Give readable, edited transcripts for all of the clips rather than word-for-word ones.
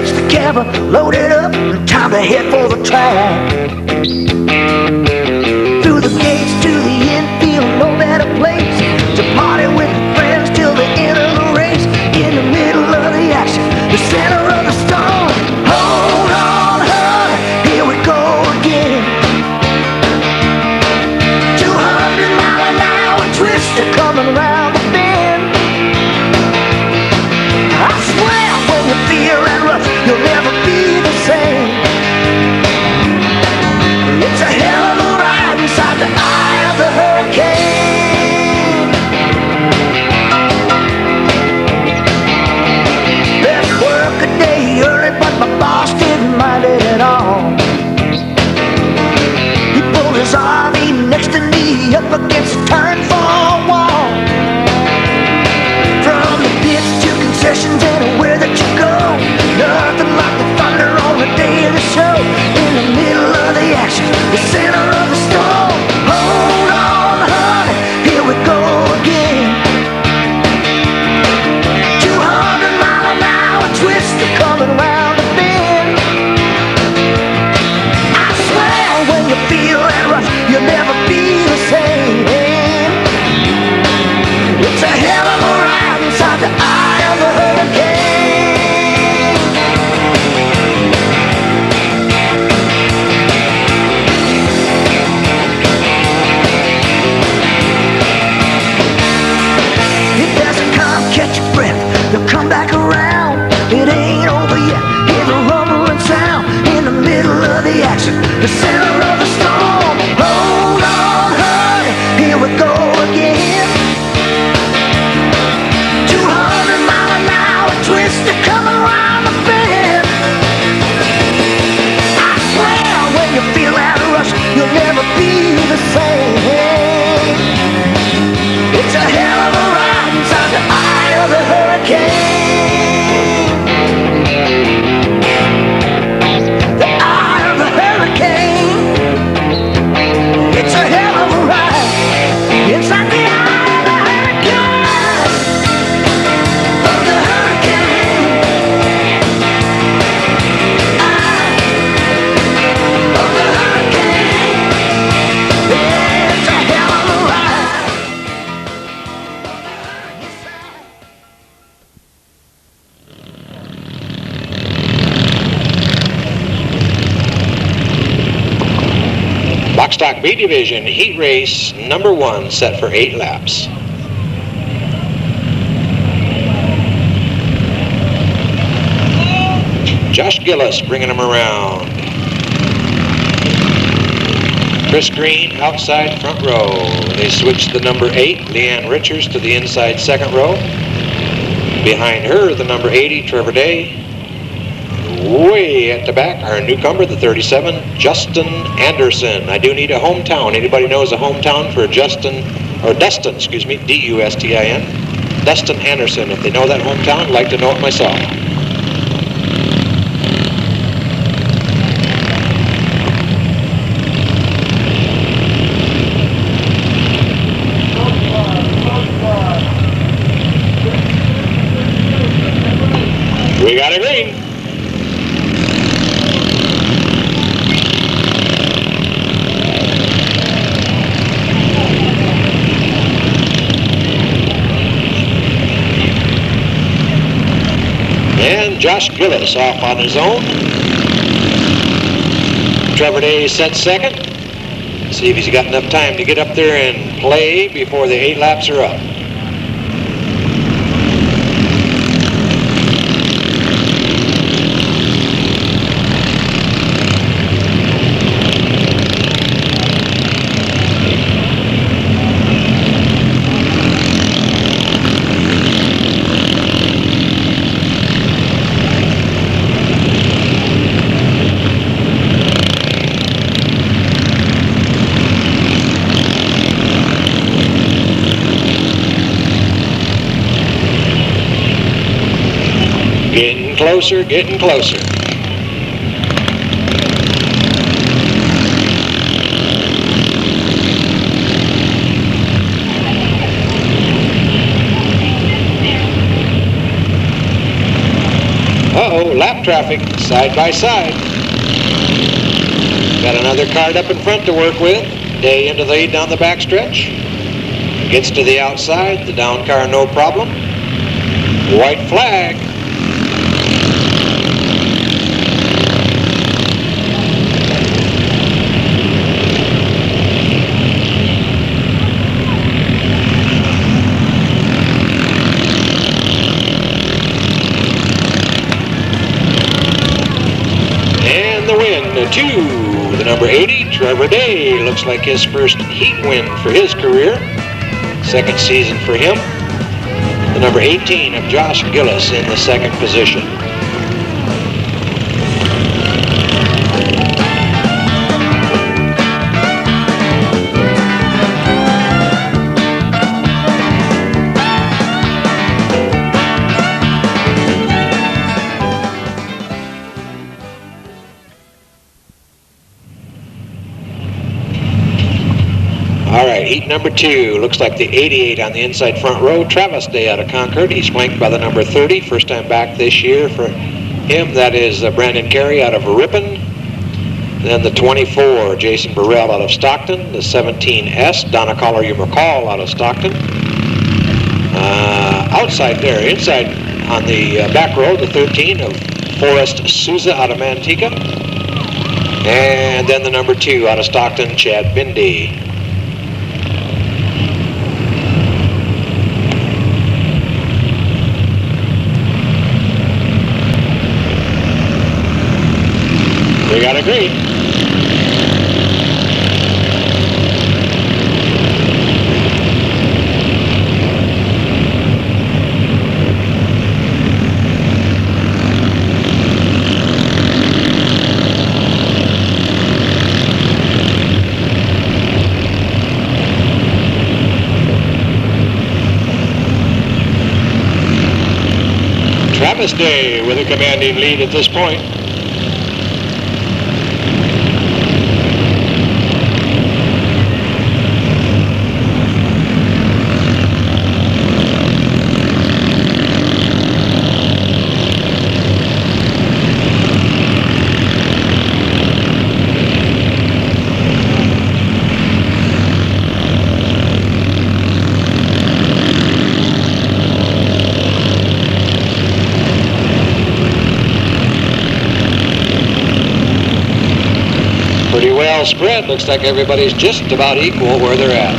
fetch the cab, load it up, and time to head for the track. Through the gates to the infield, no better place to party with friends till the end of the race. In the middle of the action, the center of the storm. Hold on, honey, here we go again. 200-mile-an-hour twister coming round the bend. I swear when you fear and rush, you'll never be the same. It's a hell of a ride inside the eye of the hurricane. Left work a day early, but my boss didn't mind it at all. He pulled his RV next to me up against a turn for wall. From the pits to concessions, anywhere that you go, nothing like the thunder on the day of the show. In the middle of the action, the center of the storm. Hold on, honey, here we go again. 200-mile-an-hour twister coming round the bend. I swear when you feel that rush, you'll never be the same. It's a hell of a ride inside the eye of the hurricane. It doesn't come, catch your breath, they'll come back around. It ain't over yet, hear the rumbling sound. In the middle of the action, the center of the storm. Hold on, honey, here we go again. 200-mile-an-hour twister coming around the bend. I swear when you feel that rush, you'll never be the same. It's a hell of a ride inside the eye of the hurricane. The eye of the hurricane. It's a hell of a ride inside the eye of the hurricane. Of the hurricane. Eye of the hurricane. It's a hell of a ride. Box Stock B Division Heat Race number 1 set for 8 laps. Josh Gillis bringing them around. Chris Green outside front row. They switched the number 8, Leanne Richards, to the inside second row. Behind her, the number 80, Trevor Day. Way at the back, our newcomer, the 37, Justin Anderson. I do need a hometown. Anybody knows a hometown for Dustin, D-U-S-T-I-N? Dustin Anderson. If they know that hometown, I'd like to know it myself. We got a green. And Josh Gillis off on his own. Trevor Day set second. See if he's got enough time to get up there and play before the 8 laps are up. Getting closer. Uh-oh, lap traffic, side by side. Got another card up in front to work with. Day into the lead down the backstretch. Gets to the outside, the down car no problem. White flag. And the win to the number 80, Trevor Day. Looks like his first heat win for his career. Second season for him. The number 18 of Josh Gillis in the second position. All right, heat number 2. Looks like the 88 on the inside front row. Travis Day out of Concord. He's flanked by the number 30. First time back this year for him. That is Brandon Carey out of Ripon. Then the 24, Jason Burrell out of Stockton. The 17S, Donna Collier-McCall out of Stockton. Outside there, inside on the back row, the 13 of Forrest Souza out of Manteca. And then the number 2 out of Stockton, Chad Bindi. We got a green. Travis Day with a commanding lead at this point. Pretty well spread. Looks like everybody's just about equal where they're at.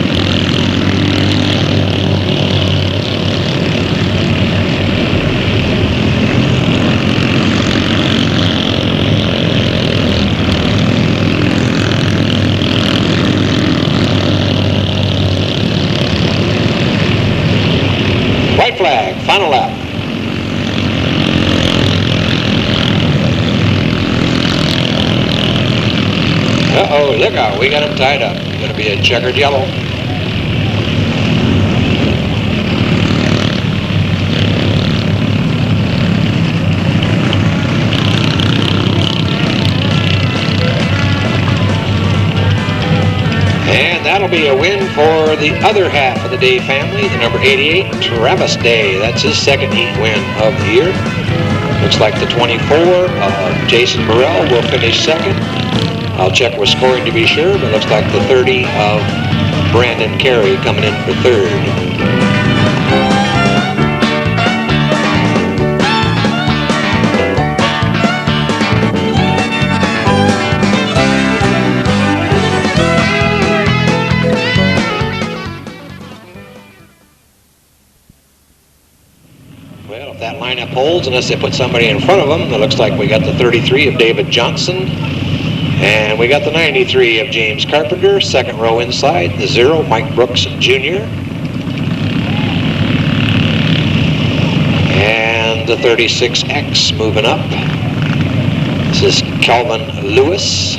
White flag, final lap. Uh-oh, look out, we got him tied up. Going to be a checkered yellow. And that'll be a win for the other half of the Day family, the number 88, Travis Day. That's his second heat win of the year. Looks like the 24 of Jason Burrell will finish second. I'll check with scoring to be sure, but it looks like the 30 of Brandon Carey coming in for third. Well, if that lineup holds, unless they put somebody in front of them, it looks like we got the 33 of David Johnson. And we got the 93 of James Carpenter, second row inside. The 0, Mike Brooks Jr. And the 36X moving up. This is Calvin Lewis.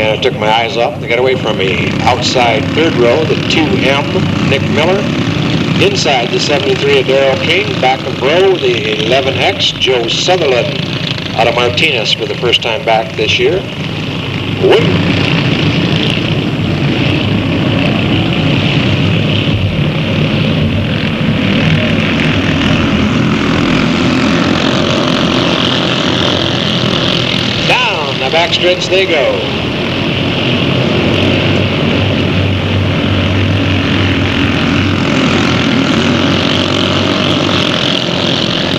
I took my eyes off. They got away from me. Outside third row, the 2M, Nick Miller. Inside the 73 of Darrell King. Back of row, the 11X, Joe Sutherland out of Martinez for the first time back this year. backstretch they go.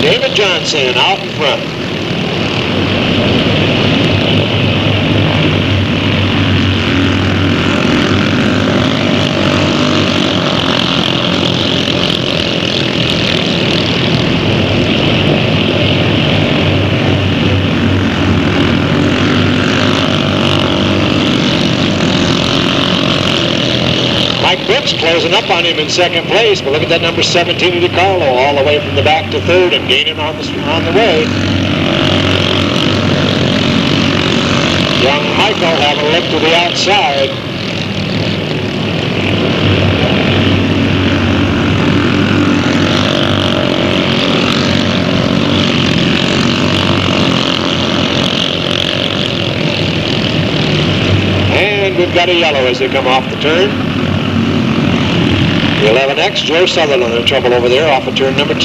David Johnson out in front. Mike Brooks closing up on him in second place, but look at that number 17 DiCarlo all the way from the back to third and gaining on the way. Young Michael having a look to the outside. And we've got a yellow as they come off the turn. The 11X, Joe Sutherland in trouble over there off of turn number 2.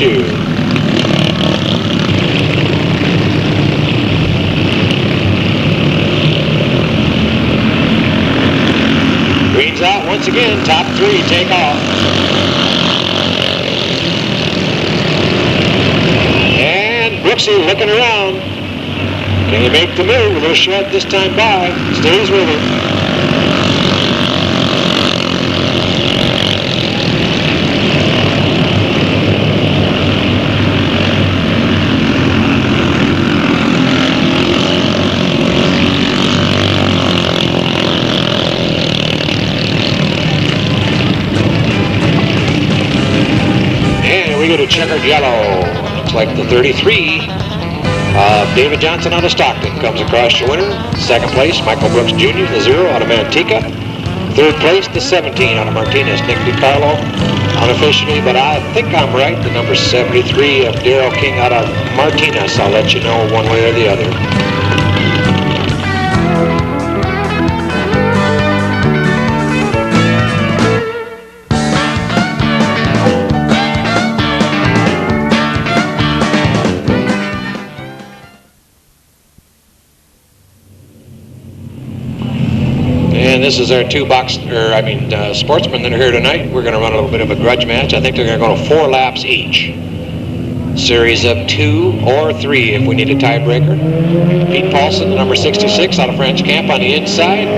Green's out once again, top 3 take off. And Brooksy looking around. Can he make the move? A little short this time by. Stays with him. A checkered yellow. Looks like the 33 of David Johnson out of Stockton comes across your winner. Second place, Michael Brooks Jr., the 0 out of Manteca. Third place, the 17 out of Martinez, Nick DiCarlo. Unofficially, but I think I'm right, the number 73 of Darrell King out of Martinez. I'll let you know one way or the other. And this is our sportsmen that are here tonight. We're going to run a little bit of a grudge match. I think they're going to go to 4 laps each. Series of 2 or 3 if we need a tiebreaker. Pete Paulson, the number 66 out of French Camp on the inside.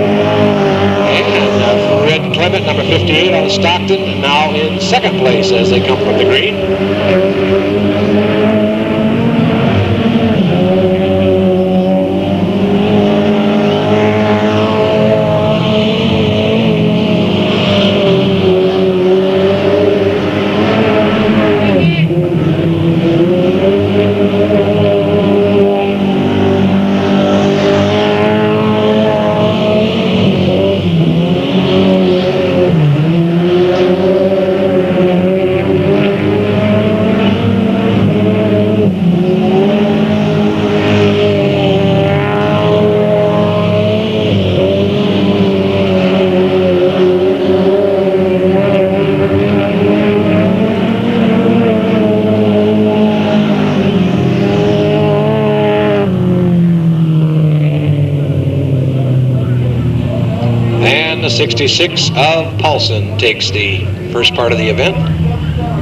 And Fred Clement, number 58 out of Stockton, now in second place as they come from the green. The 66 of Paulson takes the first part of the event.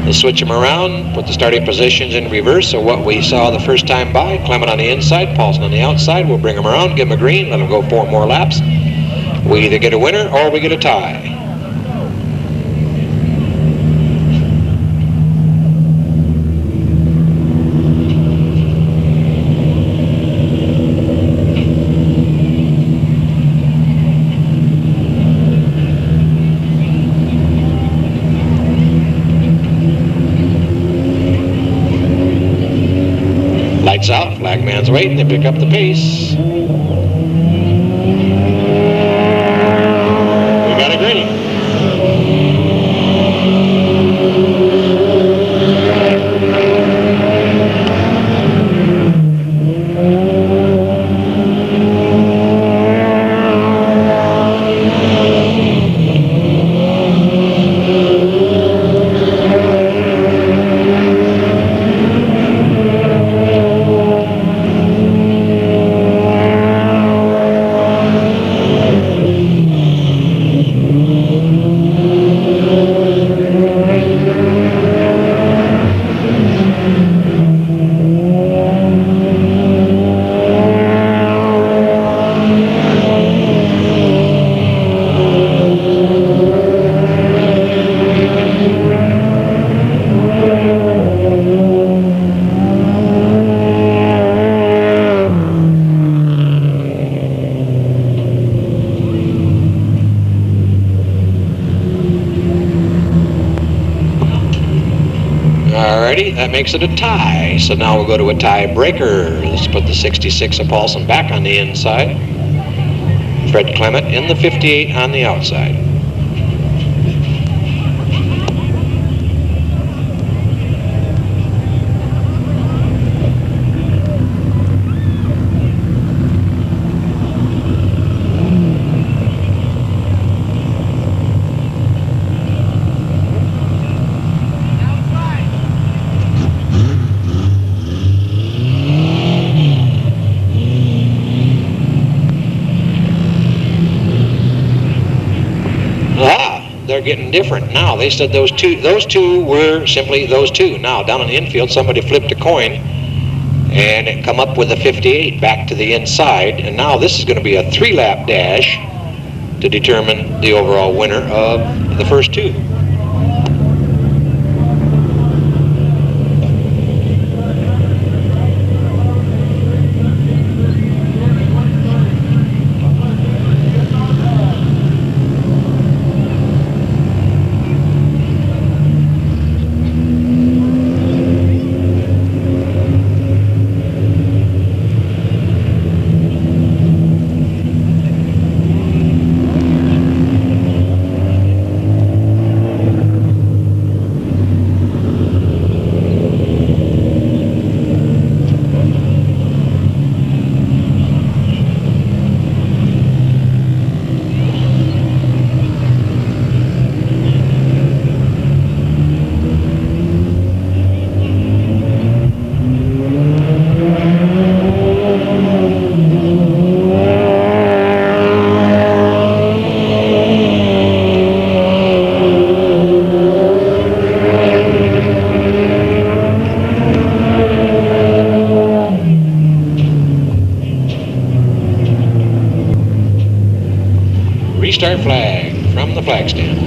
They'll switch them around, put the starting positions in reverse. So what we saw the first time by, Clement on the inside, Paulson on the outside. We'll bring them around, give them a green, let them go 4 more laps. We either get a winner or we get a tie. Lights out, flagman's waiting, they pick up the pace. We got a green. Alrighty, that makes it a tie. So now we'll go to a tiebreaker. Let's put the 66 of Paulson back on the inside. Fred Clement in the 58 on the outside. They're getting different now. They said those two were simply those two. Now down in the infield, somebody flipped a coin and it come up with a 58 back to the inside, and now this is going to be a 3-lap dash to determine the overall winner of the first two. Restart flag from the flag stand.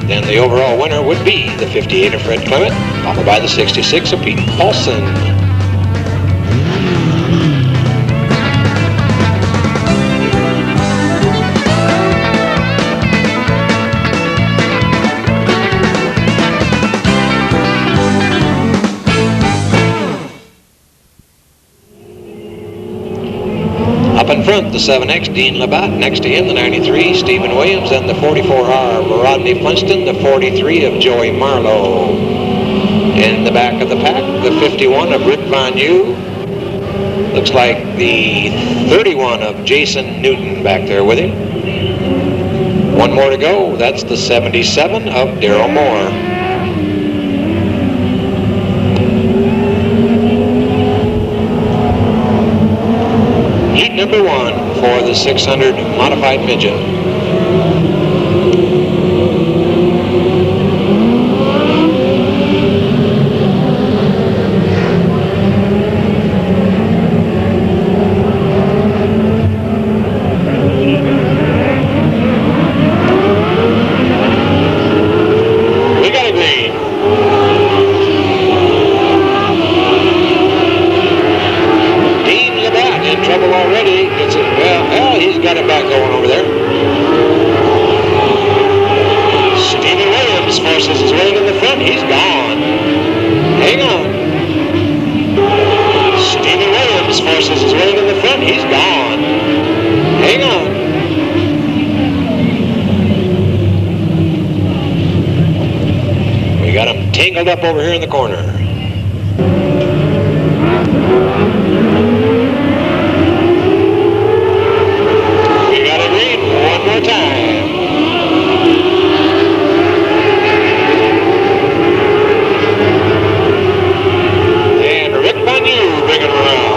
Then the overall winner would be the 58 of Fred Clement, followed by the 66 of Pete Paulson. Up in front, the 7X, Dean Labatt. Next to him, the 93, Stephen Williams, and the 44R, Rodney Funston, the 43 of Joey Marlowe. In the back of the pack, the 51 of Rick Von Yu. Looks like the 31 of Jason Newton back there with him. One more to go. That's the 77 of Daryl Moore. Heat number 1 for the 600 modified midget. We got a green. Dean Labatt in trouble already. Gets it. Well, he's got it back going over there. forces his way in the front. He's gone. Hang on. Stephen Williams forces his way in the front. He's gone. Hang on. We got him tangled up over here in the corner. We got it green one more time. And Rick Bonu bringing him around.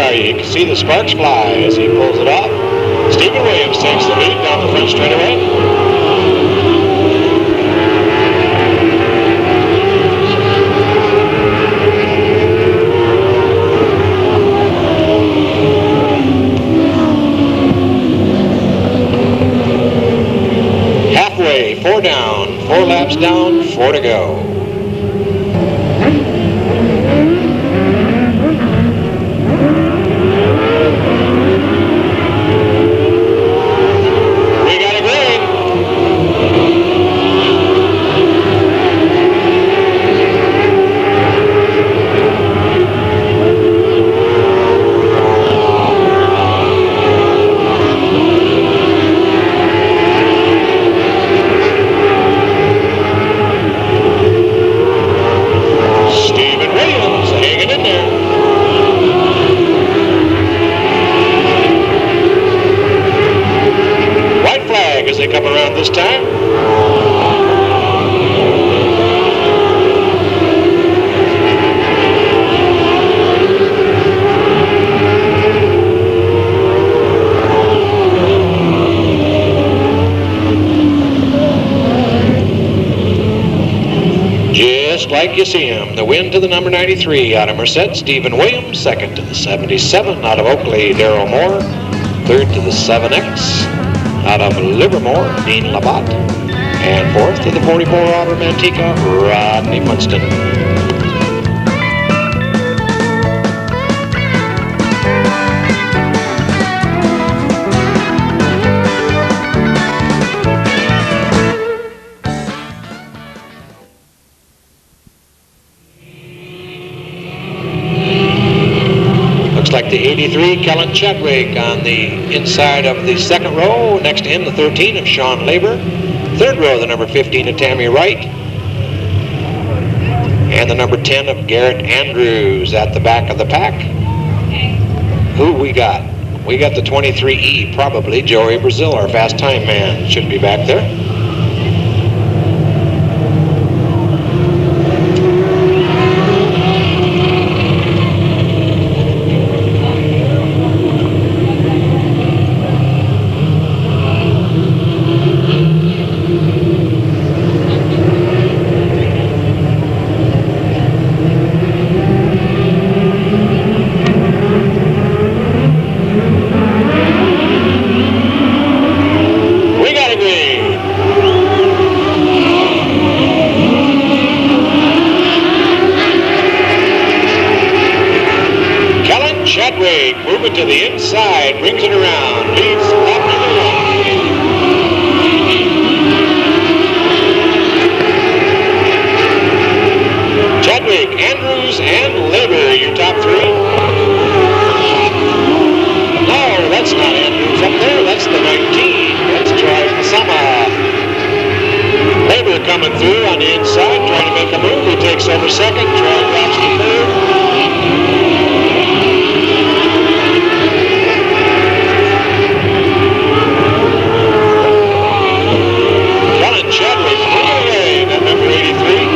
You can see the sparks fly as he pulls it off. Stephen Williams takes the lead down the front straightaway. Halfway, 4 down, 4 laps down, 4 to go. This time. Just like you see him, the win to the number 93 out of Merced, Stephen Williams. Second to the 77 out of Oakley, Darrell Moore. Third to the 7X out of Livermore, Dean Labatt. And fourth to the 44 out of Manteca, Rodney Funston. Looks like the 83, Kellen Chadwick on the inside of the second row. Next to him, the 13 of Sean Labor. Third row, the number 15 of Tammy Wright. And the number 10 of Garrett Andrews at the back of the pack. Who we got? We got the 23E, probably Joey Brazil, our fast time man. Should be back there. Moving to the inside, brings it around, leads lap number 1. Chadwick, Andrews, and Labor, your top 3. No, that's not Andrews up there, that's the 19. That's Troy Masama. Labor coming through on the inside, trying to make a move. He takes over second, Troy drops to third. Chadwick moving away, that number 83.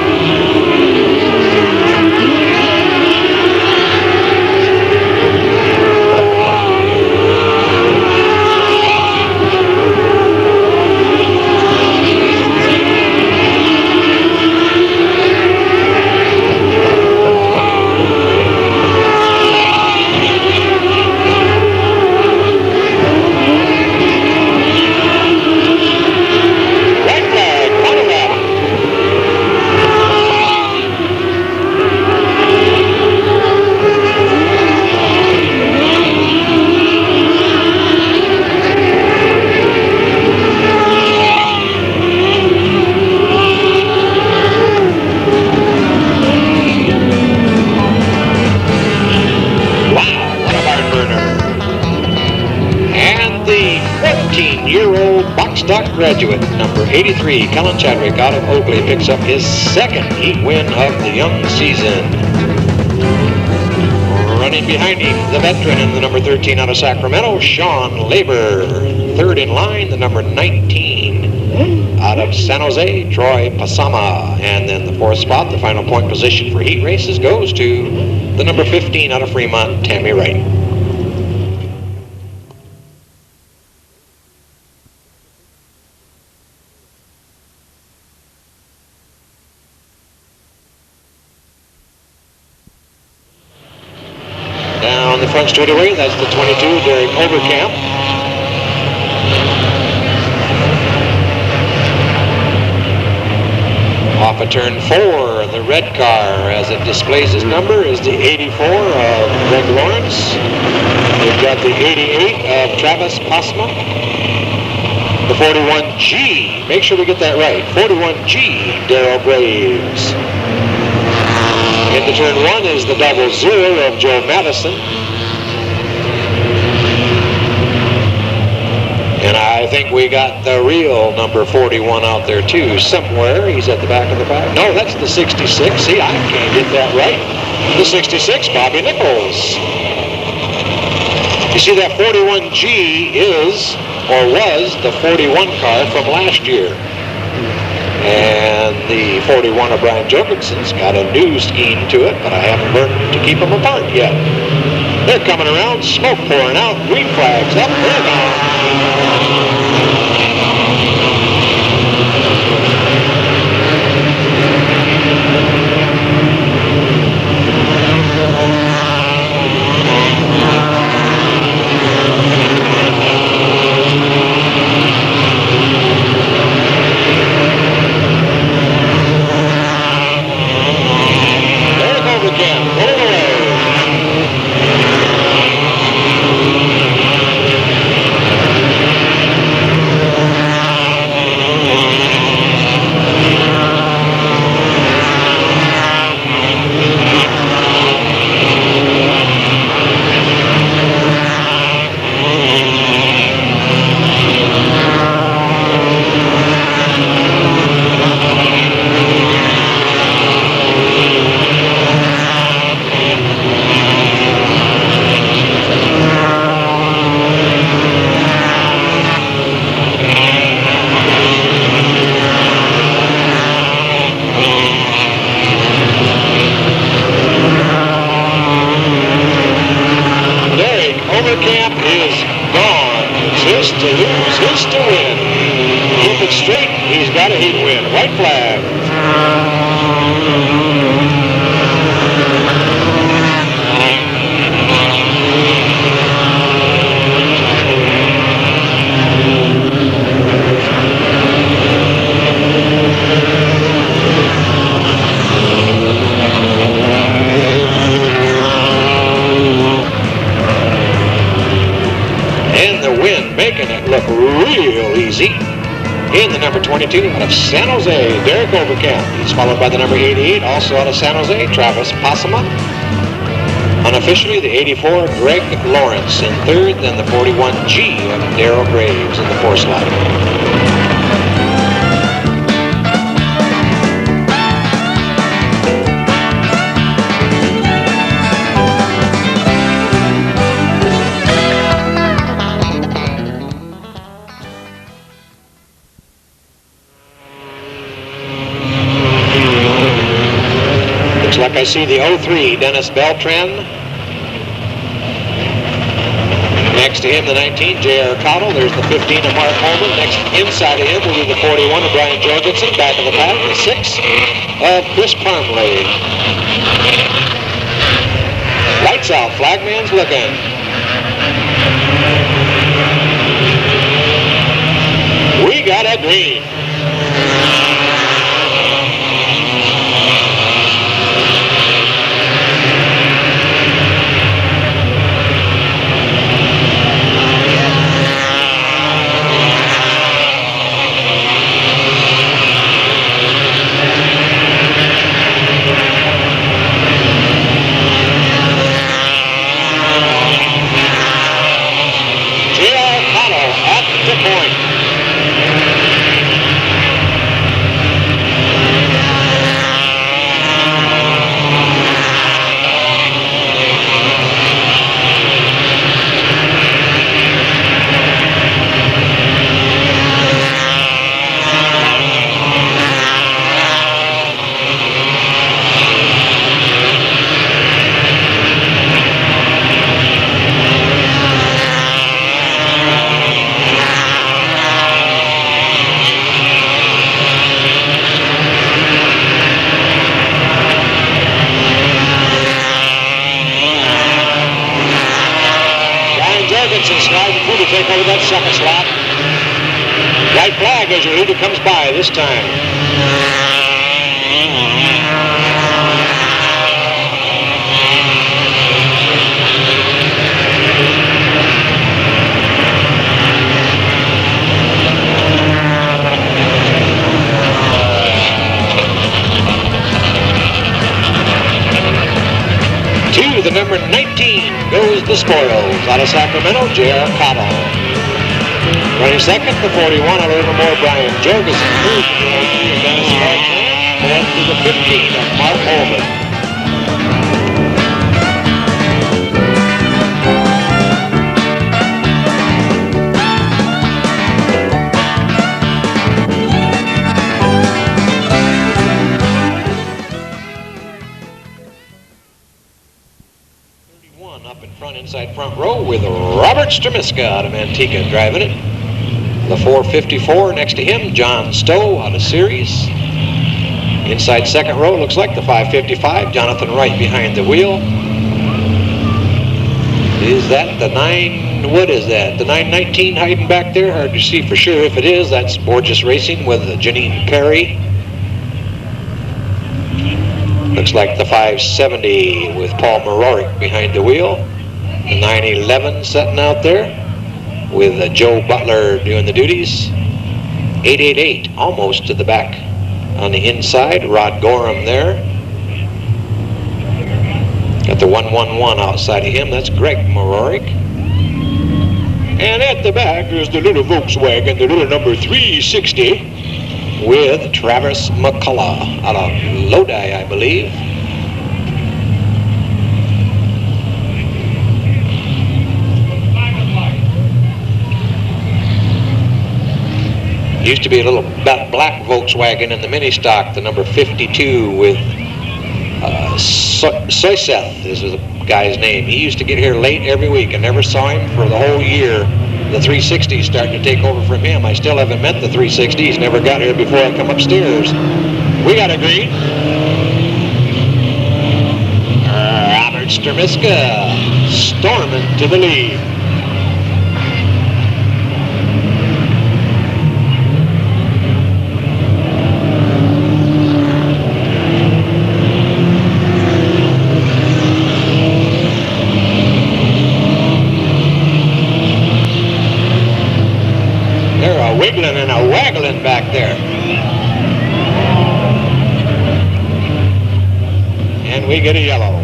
19-year-old box stock graduate, number 83, Colin Chadwick out of Oakley, picks up his second heat win of the young season. Running behind him, the veteran in the number 13 out of Sacramento, Sean Labor. Third in line, the number 19 out of San Jose, Troy Pasama. And then the fourth spot, the final point position for heat races, goes to the number 15 out of Fremont, Tammy Wright. Down the front straightaway, that's the 22, Derek Overcamp. Off of turn 4, the red car, as it displays his number, is the 84 of Greg Lawrence. We've got the 88 of Travis Pasma. The 41G, make sure we get that right, 41G, Darrell Graves. Into turn 1 is the 00 of Joe Madison. And I think we got the real number 41 out there too, somewhere. He's at the back of the pack. No, that's the 66. See, I can't get that right. The 66, Bobby Nichols. You see, that 41G is, or was, the 41 car from last year. And the 41 of Brian Jorgensen's got a new scheme to it, but I haven't learned to keep them apart yet. They're coming around, smoke pouring out, green flags up, they're gone. In the number 22 out of San Jose, Derek Overcamp. He's followed by the number 88, also out of San Jose, Travis Pasama. Unofficially, the 84, Greg Lawrence in third, then the 41G of Darrell Graves in the fourth slot. Like I see the 03, Dennis Beltran. Next to him, the 19, J.R. Cottle. There's the 15 of Mark Holman. Next inside of him will be the 41 of Brian Jorgensen. Back of the pack, the 6 of Chris Parmley. Lights out, flagman's looking. We got a green. second slot. White flag as your leader comes by this time. To the number 19 goes the spoils out of Sacramento, J.R. Cottle. Running second, the 41 of Livermore, Brian Jorgensen. Third, the 03 of Dennis Gartran. Fourth to the 15 of Mark Holman. Up in front, inside front row with Robert Stremiska out of Manteca driving it. The 454 next to him, John Stowe out of Series. Inside second row looks like the 555, Jonathan Wright behind the wheel. Is that the 9, what is that? The 919 hiding back there? Hard to see for sure. If it is, that's Borges Racing with Janine Perry. Looks like the 570 with Paul Marorik behind the wheel. The 911 setting out there with Joe Butler doing the duties. 888 almost to the back on the inside. Rod Gorham there. Got the 111 outside of him. That's Greg Marorik. And at the back is the little Volkswagen, the little number 360. With Travis McCullough out of Lodi, I believe. Used to be a little black Volkswagen in the mini stock, the number 52 with Soyseth is the guy's name. He used to get here late every week. I never saw him for the whole year. The 360's starting to take over from him. I still haven't met the 360's. Never got here before I come upstairs. We got a green. Robert Stremiska storming to the lead. Wiggling and a waggling back there. And we get a yellow.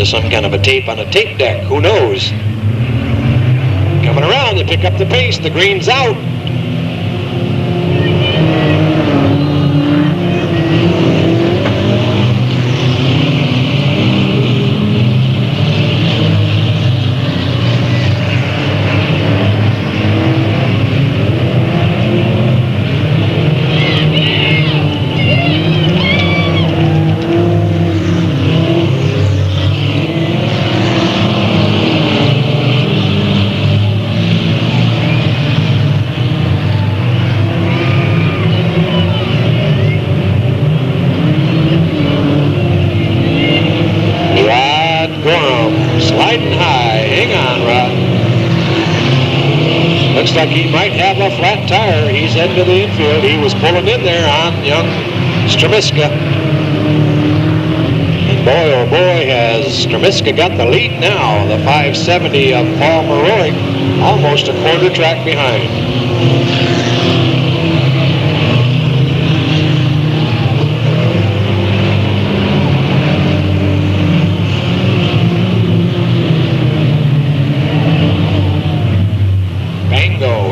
Some kind of a tape on a tape deck, who knows? Coming around to pick up the pace, the green's out. Looks like he might have a flat tire. He's heading to the infield. He was pulling in there on young Stremiska. And boy, oh boy, has Stremiska got the lead now. The 570 of Paul Marorik almost a quarter track behind.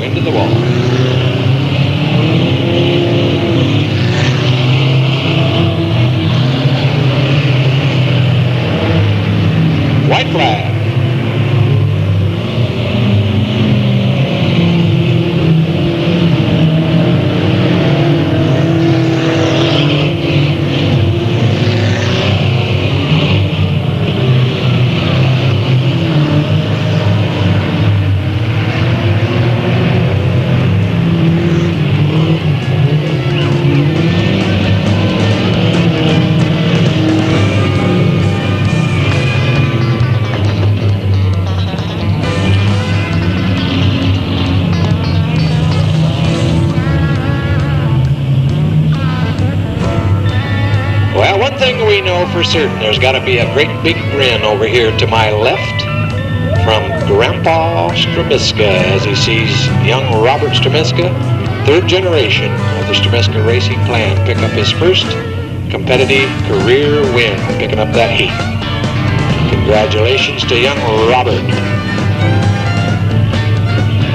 Into the wall. White flag. thing we know for certain, there's got to be a great big grin over here to my left from Grandpa Stremiska as he sees young Robert Stremiska, third generation of the Stremiska racing plan, pick up his first competitive career win, picking up that heat. Congratulations to young Robert.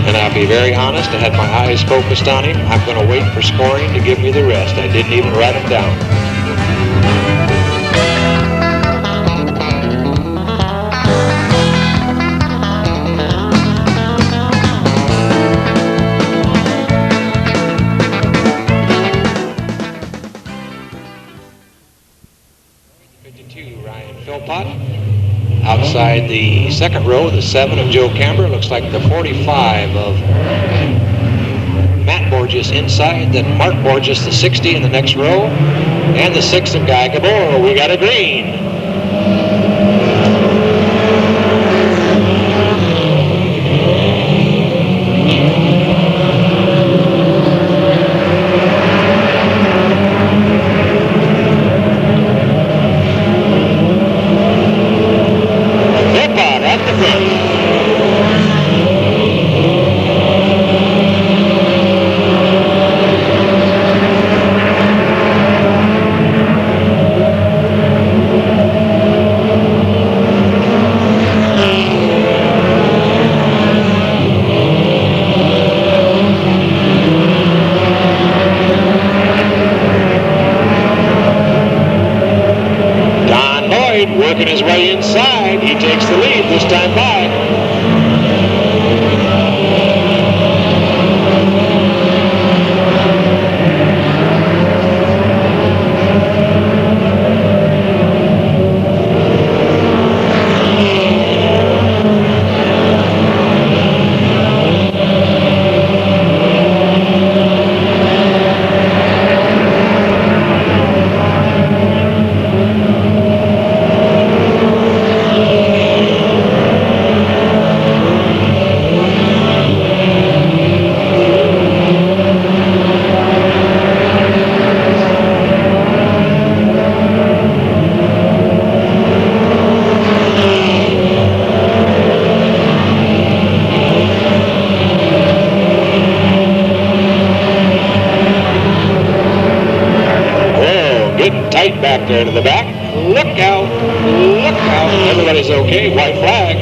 And I'll be very honest, I had my eyes focused on him. I'm going to wait for scoring to give me the rest. I didn't even write them down. Outside the second row, the 7 of Joe Camber. Looks like the 45 of Matt Borges inside. Then Mark Borges, the 60 in the next row. And the 6 of Guy Gabor. We got a green. Working his way inside, he takes the lead this time by. Tight back there to the back. Look out. Look out. Everybody's okay. White flag.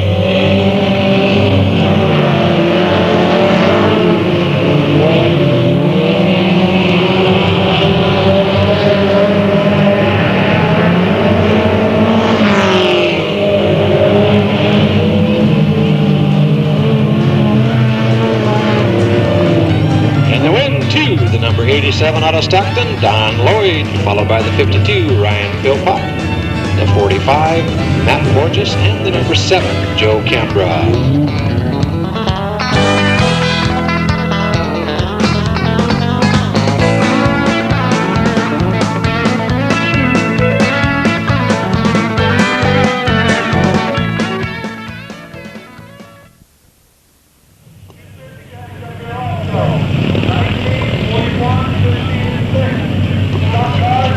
And the win to the number 87 out of Stockton, Don Lloyd, followed by the 52, Ryan Philpott, the 45, Matt Borges, and the number 7, Joe Cambra.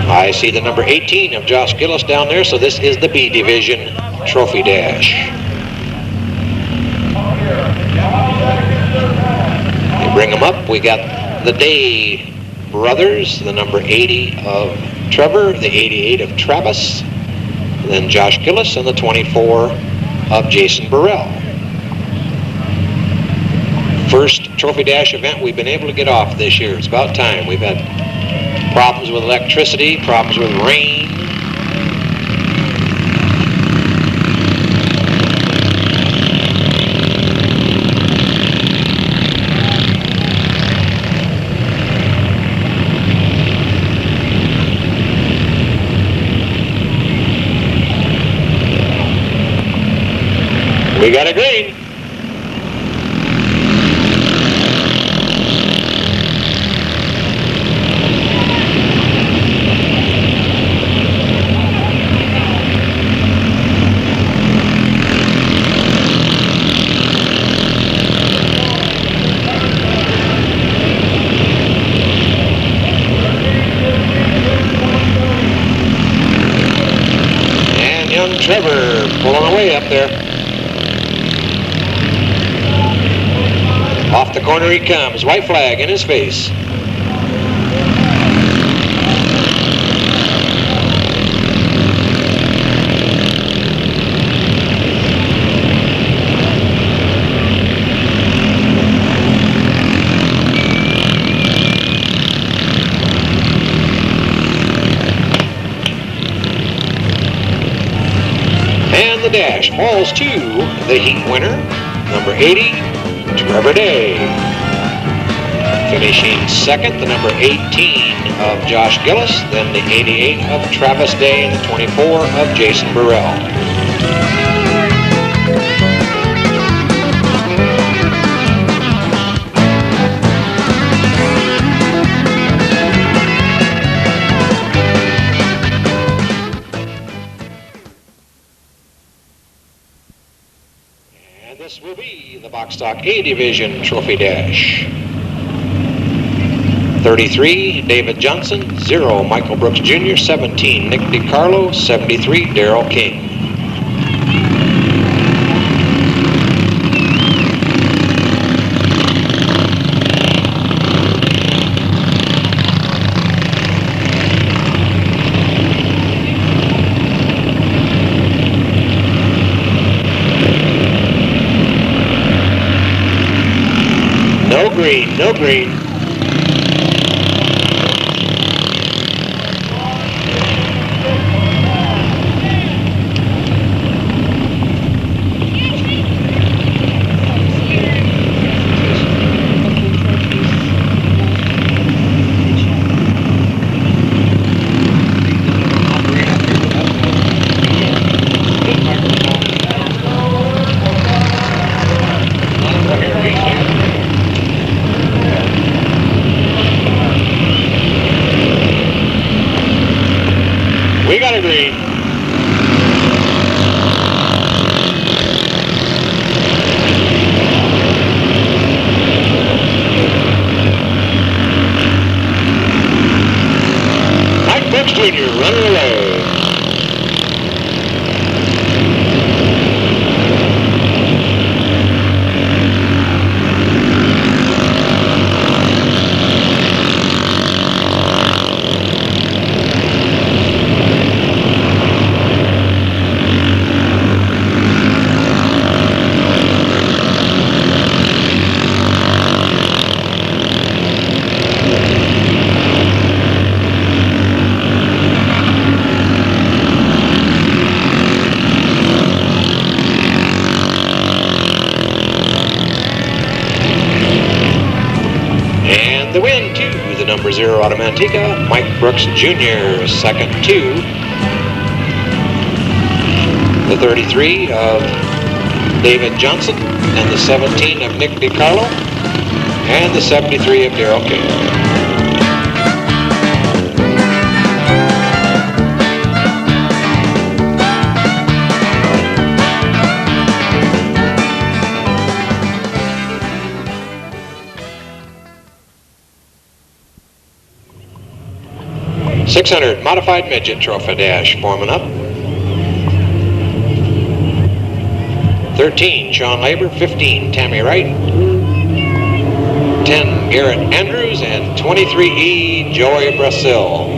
I see the number 18 of Josh Gillis down there, so this is the B Division Trophy Dash. You bring them up, we got the Day brothers, the number 80 of Trevor, the 88 of Travis, then Josh Gillis, and the 24 of Jason Burrell. First Trophy Dash event we've been able to get off this year. It's about time. We've had problems with electricity, problems with rain. We got a green. Trevor pulling away up there. Off the corner he comes. White flag in his face. And the dash falls to the heat winner, number 80, Trevor Day. Finishing second, the number 18 of Josh Gillis, then the 88 of Travis Day, and the 24 of Jason Burrell. This will be the Box Stock A Division Trophy Dash. 33, David Johnson. 0, Michael Brooks Jr. 17, Nick DiCarlo. 73, Darrell King. No green, no green. We got a green. Mike Brooks Jr. running away. The win to the number 0 out of Manteca, Mike Brooks Jr. Second to the 33 of David Johnson, and the 17 of Nick DiCarlo, and the 73 of Darrell King. .600 Modified Midget Trophy Dash forming up. 13, Sean Labor. 15, Tammy Wright. 10, Garrett Andrews. And 23E, Joey Brasil.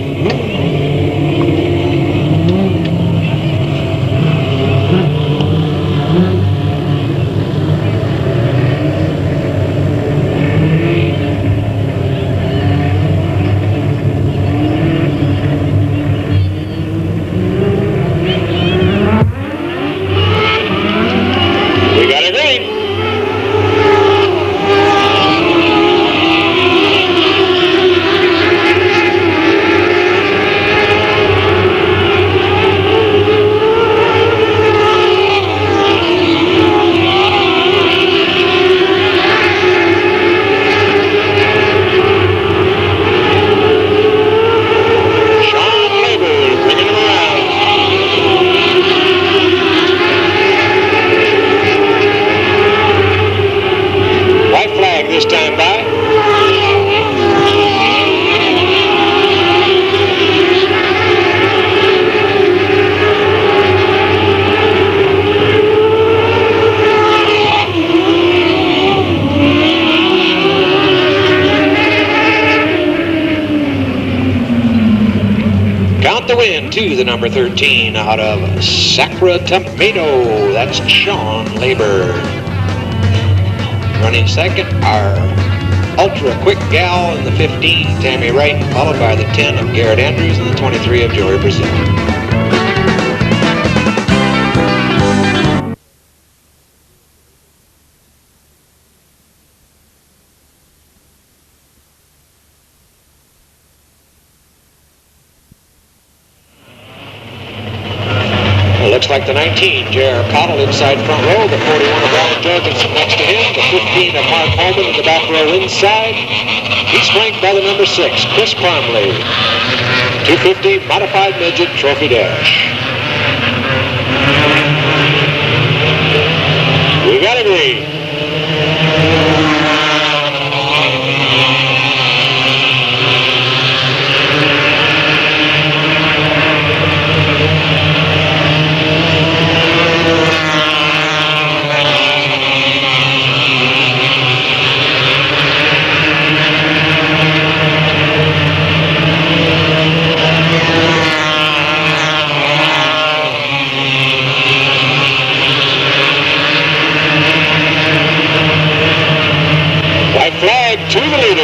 Count the win to the number 13 out of Sacramento. That's Sean Labor. Running second, our ultra quick gal in the 15, Tammy Wright, followed by the 10 of Garrett Andrews and the 23 of Joey Brazil. Looks like the 19, J.R. Cottle inside front row, the 41 of Brian Jorgensen next to him, the 15 of Mark Holman in the back row inside. He's flanked by the number 6, Chris Parmley. 250 Modified Midget Trophy Dash. We got a green. To the leader.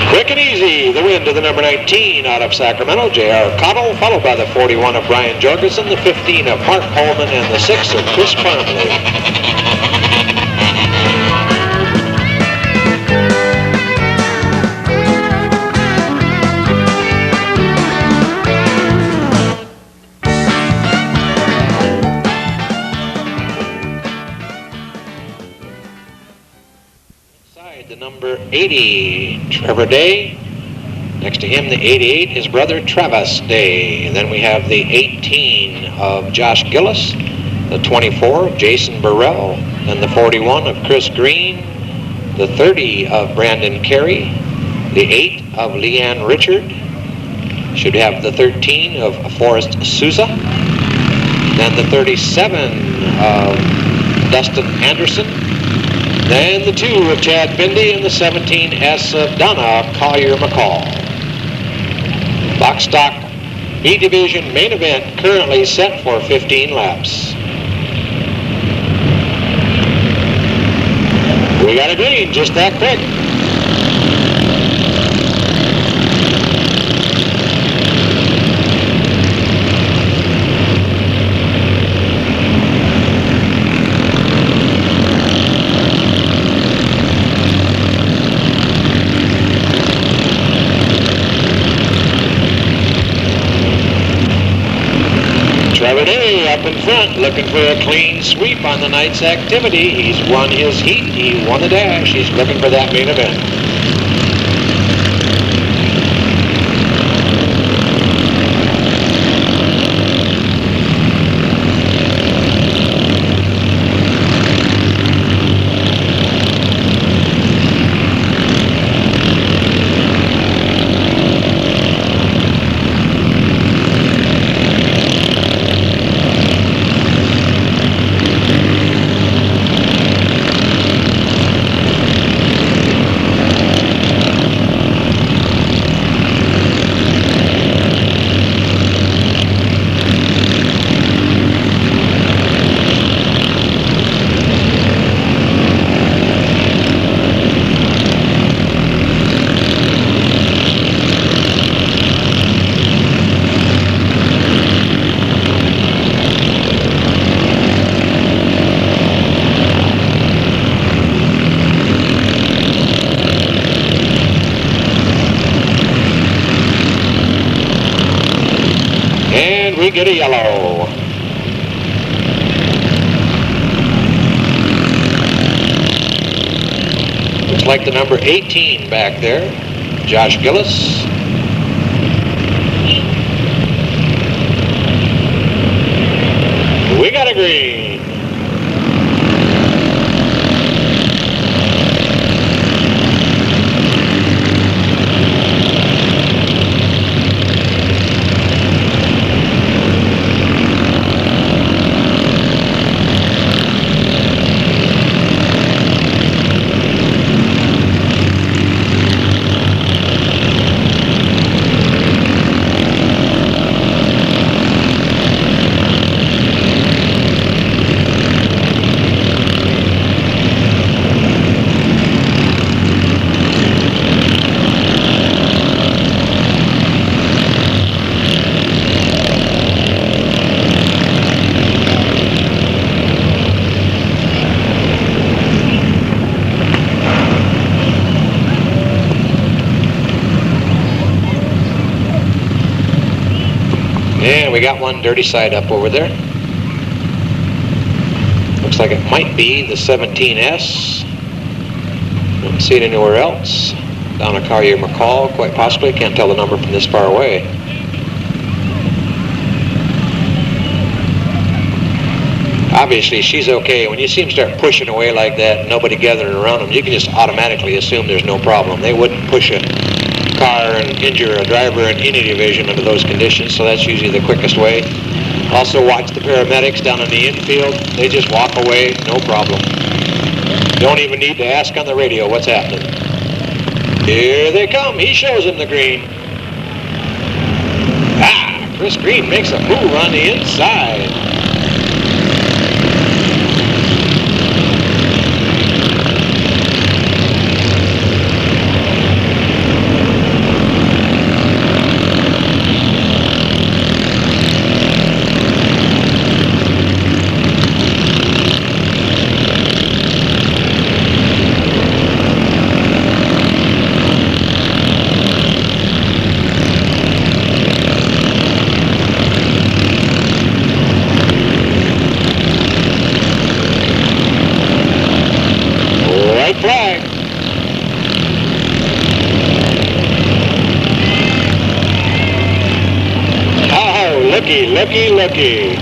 Quick and easy, the win to the number 19 out of Sacramento, J.R. Cottle, followed by the 41 of Brian Jorgensen, the 15 of Mark Holman, and the 6 of Chris Parmley. The number 80, Trevor Day. Next to him, the 88, his brother Travis Day. And then we have the 18 of Josh Gillis, the 24 of Jason Burrell, and the 41 of Chris Green, the 30 of Brandon Carey, the 8 of Leanne Richard. Should have the 13 of Forrest Souza, then the 37 of Dustin Anderson, then the 2 of Chad Bindi, and the 17S of Donna Collier-McCall. Box stock B Division main event currently set for 15 laps. We got a green just that quick. Trevor Day up in front, looking for a clean sweep on the night's activity. He's won his heat, he won the dash, he's looking for that main event. We get a yellow. Looks like the number 18 back there, Josh Gillis. We got a green. And we got one dirty side up over there. Looks like it might be the 17S. Don't see it anywhere else. Down a Collier McCall, quite possibly. Can't tell the number from this far away. Obviously, she's okay. When you see them start pushing away like that, and nobody gathering around them, you can just automatically assume there's no problem. They wouldn't push a car and injure a driver in any division under those conditions, so that's usually the quickest way. Also watch the paramedics down in the infield. They just walk away, no problem. Don't even need to ask on the radio what's happening. Here they come. He shows them the green. Chris Green makes a move on the inside. Flag. Oh, looky, looky, looky.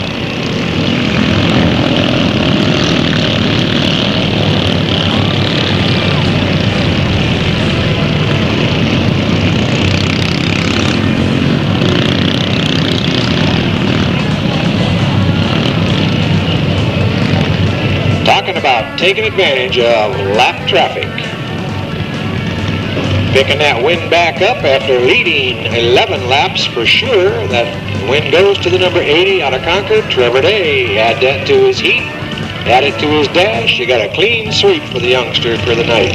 Talking about taking advantage of lap traffic. Picking that wind back up after leading 11 laps for sure. That wind goes to the number 80 out of Concord, Trevor Day. Add that to his heat, add it to his dash. You got a clean sweep for the youngster for the night.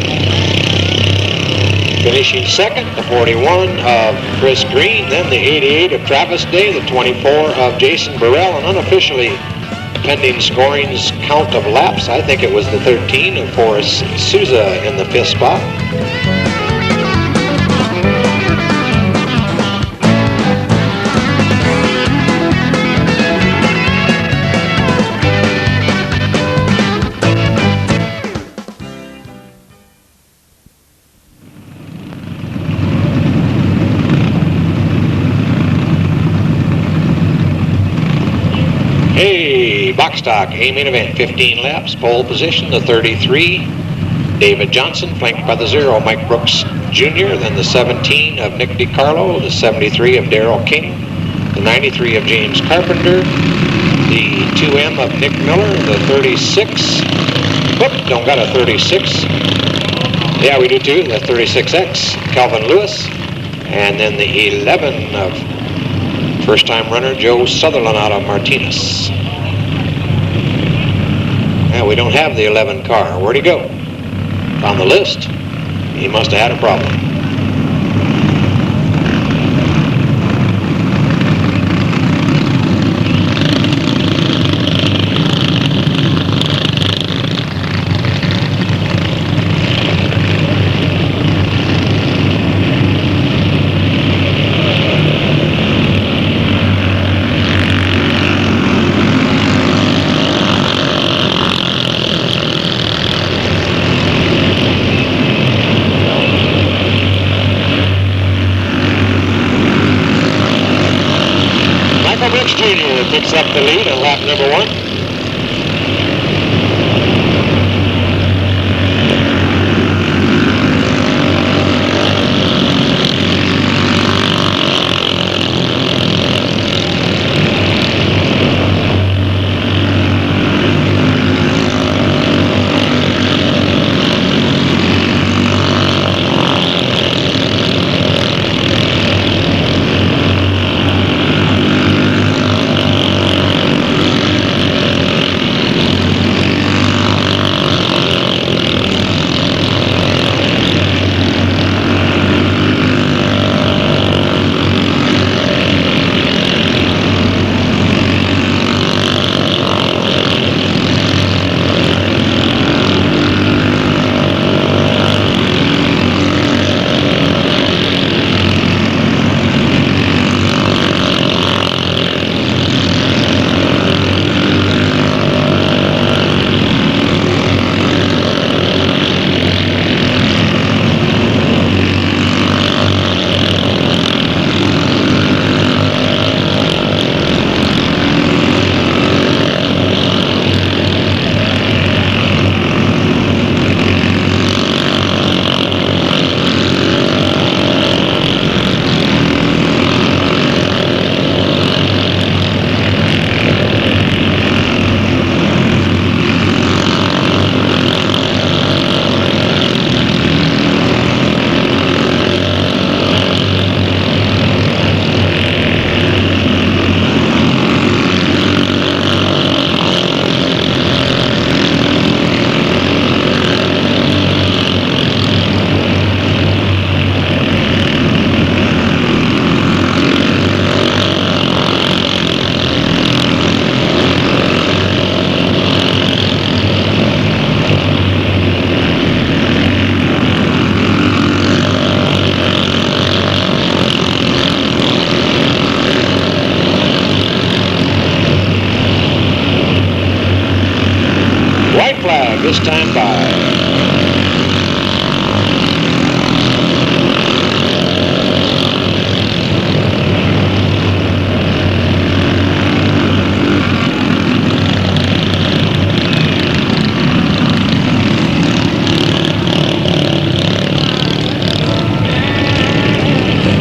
Finishing second, the 41 of Chris Green, then the 88 of Travis Day, the 24 of Jason Burrell, and unofficially, pending scoring's count of laps, I think it was the 13 of Forrest Souza in the 5th spot. Hey, box stock, A main event, 15 laps, pole position, the 33, David Johnson, flanked by the 0, Mike Brooks Jr., then the 17 of Nick DiCarlo, the 73 of Darrell King, the 93 of James Carpenter, the 2M of Nick Miller, the 36, whoop, don't got a 36, yeah we do too, the 36X, Calvin Lewis, and then the 11 of first-time runner Joe Sutherland out of Martinez. Now we don't have the 11 car. Where'd he go? On the list. He must have had a problem. Jr. picks up the lead on lap number 1.